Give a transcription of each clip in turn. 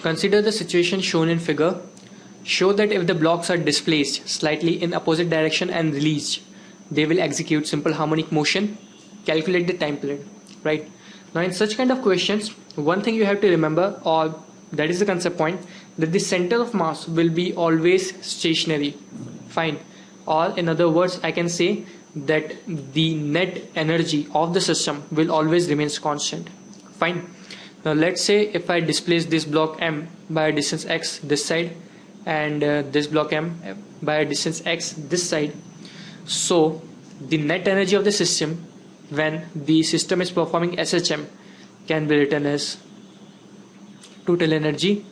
Consider the situation shown in figure. Show that if the blocks are displaced slightly in opposite direction and released, they will execute simple harmonic motion. Calculate the time period. Right? Now in such kind of questions, one thing you have to remember, or that is the concept point, that the center of mass will be always stationary. Fine. Or in other words, I can say that the net energy of the system will always remains constant. Fine. Now let's say if I displace this block M by a distance x this side, and this block M by a distance x this side, so the net energy of the system when the system is performing SHM can be written as total energy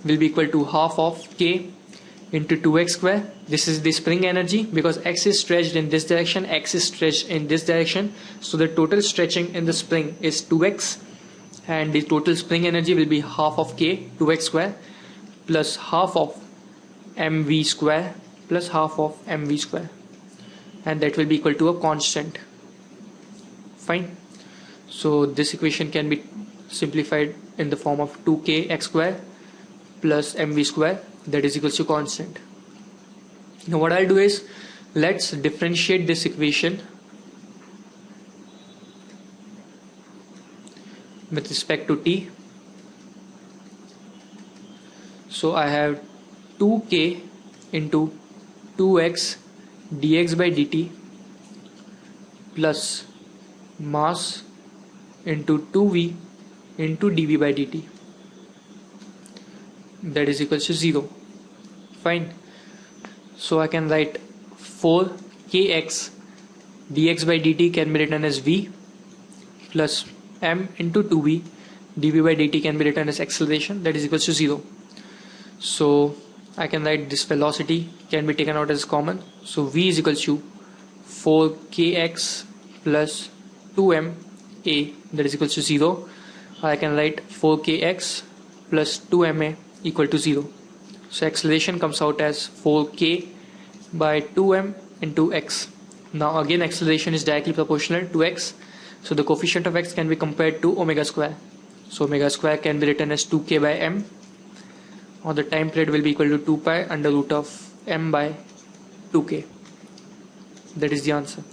will be equal to half of K into 2x square. This is the spring energy because x is stretched in this direction, x is stretched in this direction, so the total stretching in the spring is 2x, and the total spring energy will be half of K 2x square plus half of mv square plus half of mv square, and that will be equal to a constant. Fine. So this equation can be simplified in the form of 2k x square plus mv square, that is equals to constant. Now what I'll do is, let's differentiate this equation with respect to t. So I have 2k into 2x dx by dt plus mass into 2v into dv by dt, that is equals to 0. Fine. So I can write 4kx dx by dt can be written as v plus m into 2v dv by dt can be written as acceleration, that is equals to 0. So I can write this velocity can be taken out as common, so v is equals to 4kx plus 2ma, that is equals to 0. I can write 4kx plus 2ma equal to 0. So acceleration comes out as 4k by 2m into x. Now again acceleration is directly proportional to x, so the coefficient of x can be compared to omega square. So omega square can be written as 2k by m, or the time period will be equal to 2 pi under root of m by 2k. That is the answer.